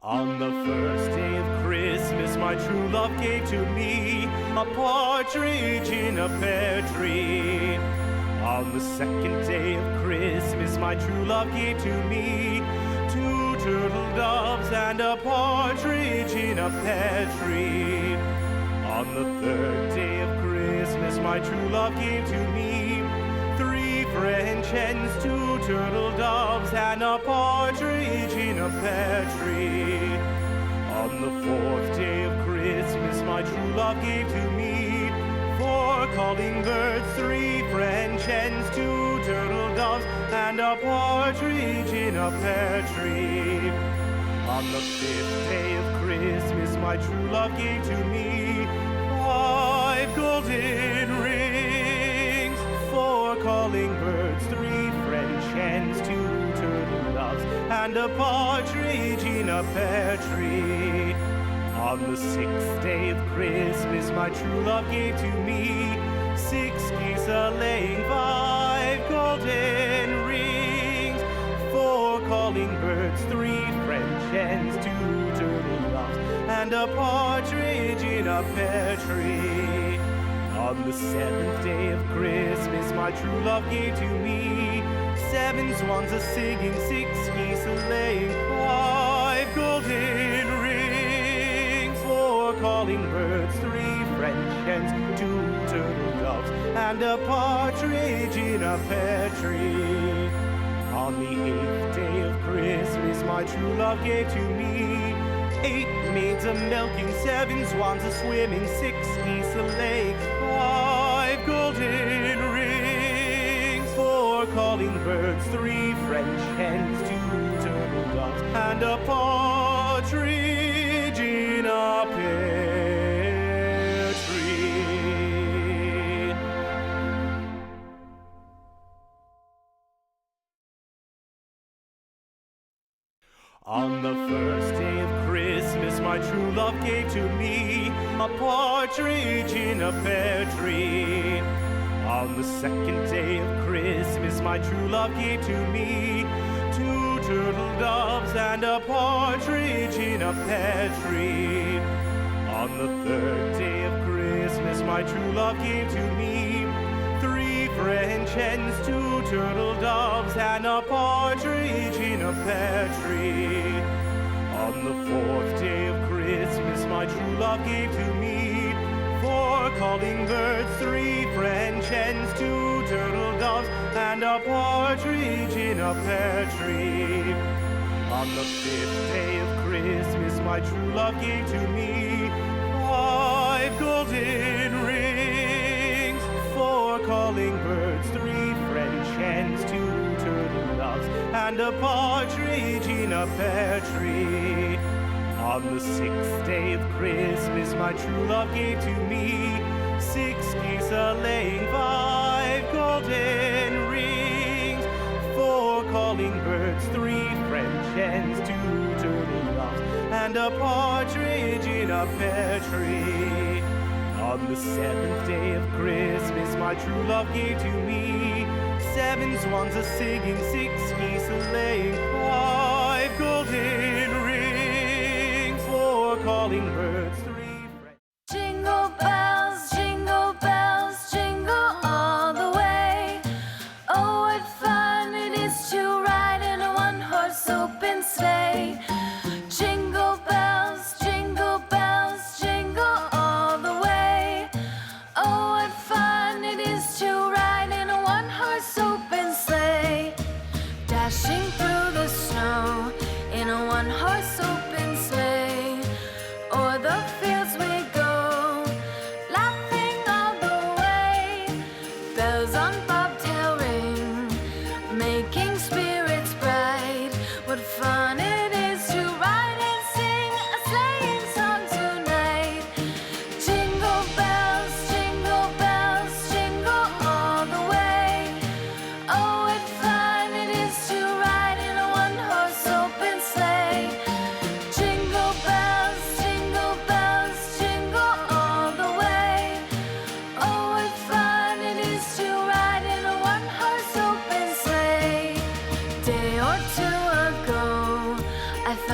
On the first day of Christmas, my true love gave to me a partridge in a pear tree. On the second day of Christmas, my true love gave to me two turtle doves and a partridge in a pear tree. On the third day of Christmas, my true love gave to me three French hens, two turtle doves, and a partridge in a pear tree. On the fourth day of Christmas, my true love gave to me four calling birds, three French hens, two turtle doves, and a partridge in a pear tree. On the fifth day of Christmas, my true love gave to me five golden rings, four calling birds, three French hens, two turtle doves, and a partridge in a pear tree. On the sixth day of Christmas, my true love gave to me six geese a-laying, five golden rings, four calling birds, three French hens, two turtle doves, and a partridge in a pear tree. On the seventh day of Christmas, my true love gave to me seven swans a-singing, six geese a-laying, five golden rings, four calling birds, three French hens, two turtle doves, and a partridge in a pear tree. On the eighth day of Christmas, my true love gave to me eight maids a-milking, seven swans a-swimming, six geese a-laying, five golden rings, four calling birds, three French hens, two turtle doves, and a partridge in a pear tree. On the first day of Christmas, my true love gave to me a partridge in a pear tree. On the second day of Christmas, my true love gave to me two turtle doves and a partridge in a pear tree. On the third day of Christmas, my true love gave to me three French hens, two turtle doves, and a partridge in a pear tree. On the fourth day of Christmas, my true love gave to me four calling birds, three French hens, two turtle doves, and a partridge in a pear tree. On the fifth day of Christmas, my true love gave to me five golden rings, four calling birds, three French hens, two turtle doves, and a partridge in a pear tree. On the sixth day of Christmas, my true love gave to me six geese a-laying, five golden rings, four calling birds, three French hens, two turtle doves, and a partridge in a pear tree. On the seventh day of Christmas, my true love gave to me seven swans a-singing, six geese a-laying, five golden rings, four calling birds, three French. Jingle bells, jingle all the way. Oh, what fun it is to ride in a one-horse open sleigh. Jingle bells, jingle all the way. Oh, what fun it is to ride in a one-horse open sleigh. Dashing through the snow in a one-horse open sleigh. O'er the fields we go, laughing all the way. Bells on bobtail ring, making spirits bright. What fun it is to ride and sing a sleighing song tonight. Jingle bells, jingle all the way. Oh, what fun it is to ride in a one-horse open sleigh.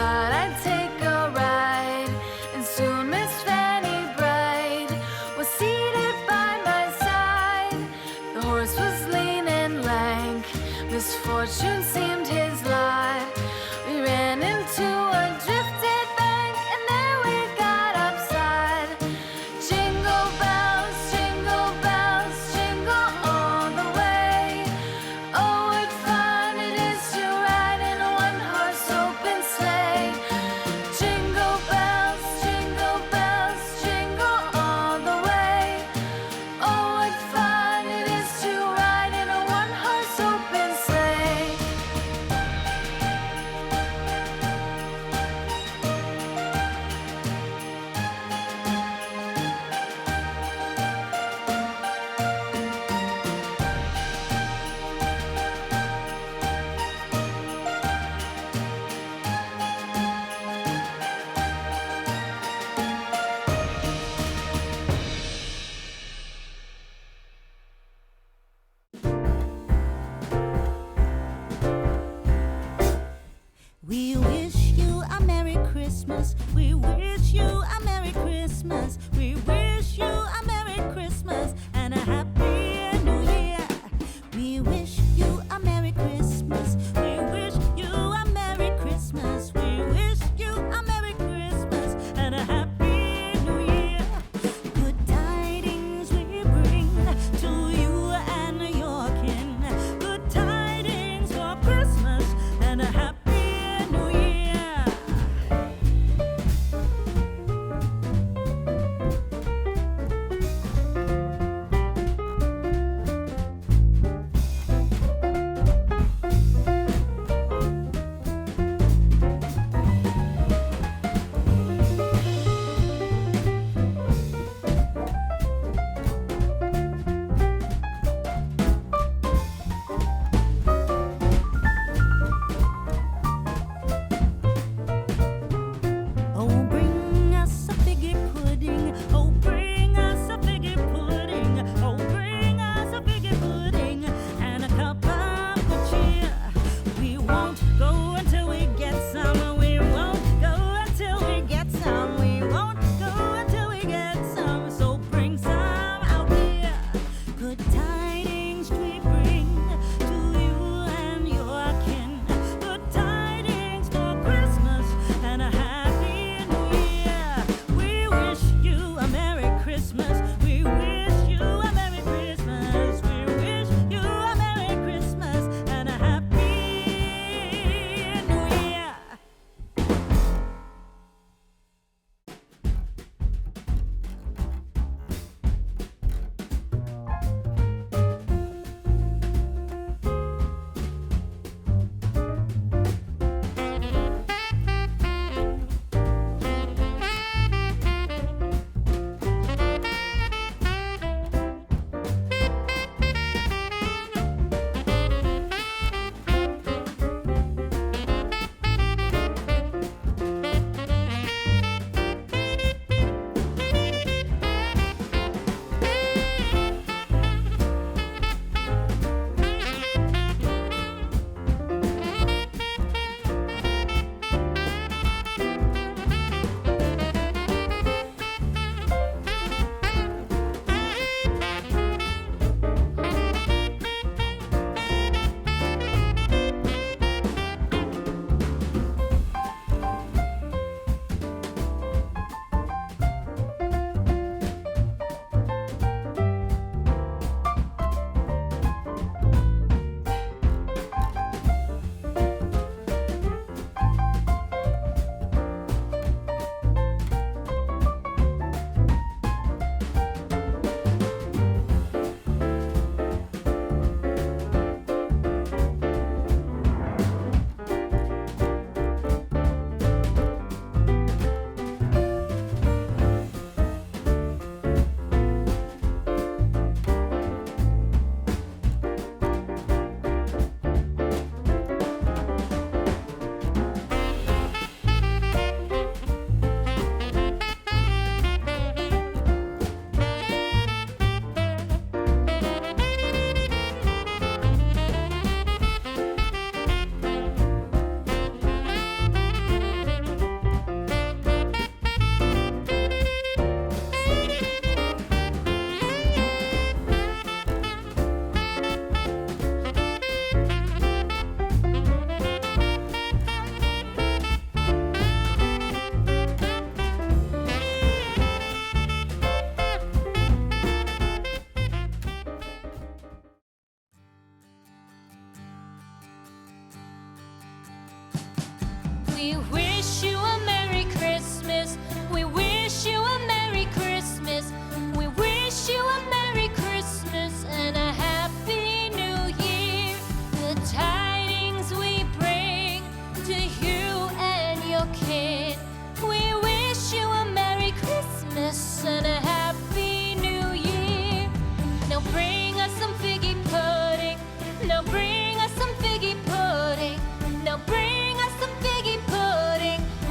thought I'd take a ride, and soon Miss Fanny Bright was seated by my side. The horse was lean and lank, misfortune seemed his lot. We ran into a drifted bank, and there we got upside. Jingle bells, jingle all the way. Oh, what fun it is to ride in a one-horse open sleigh. Jingle bells, jingle all the way. Oh, what fun it is to ride in a one-horse open sleigh. We wish you a Merry Christmas. We wish you a Merry Christmas. We wish you a Merry Christmas and a Happy New Year. We wish you a Merry Christmas. We wish you a Merry Christmas. We wish you a Merry Christmas and a Happy New Year. Good tidings we bring to you and your kin. Good tidings for Christmas and a Happy New Year.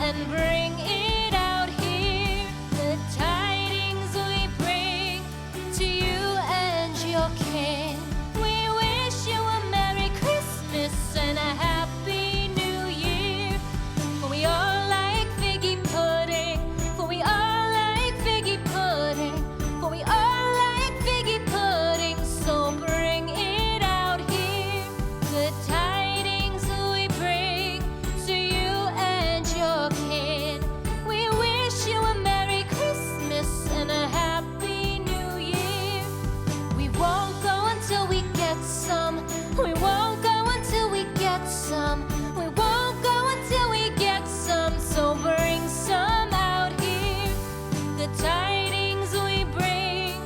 and bring it out here. The tidings we bring to you and your kin. We wish you a Merry Christmas and a Happy New Year. For we all like figgy pudding. For we all like figgy pudding. For we all like figgy pudding. So bring it out here. The tidings we bring to you and your kin. We wish you a Merry Christmas and a Happy New Year. We won't go until we get some. We won't go until we get some. We won't go until we get some. So bring some out here. The tidings we bring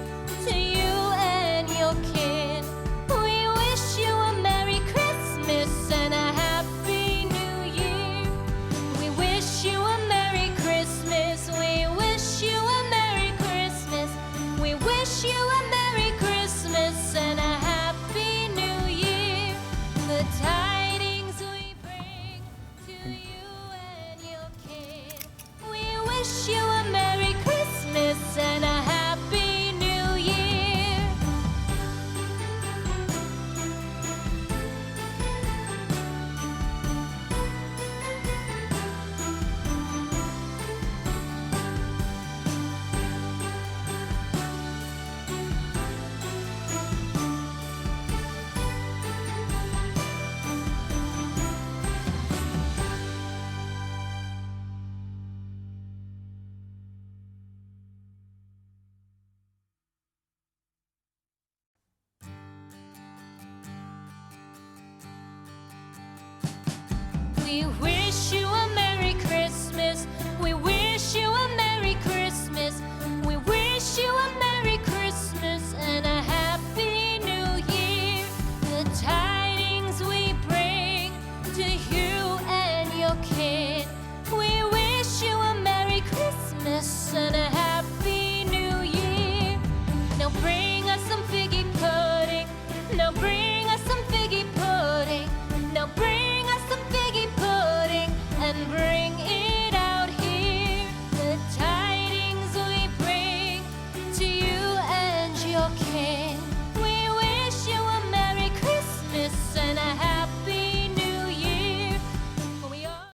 to you and your kin. We wish you a Merry Christmas and a Happy New Year. We wish you a Merry Christmas. We wish you a Merry Christmas. We wish you a Merry Christmas and a Happy New Year. The tidings we bring to you and your kin. We wish you a Merry Christmas and a Happy New Year. We wish you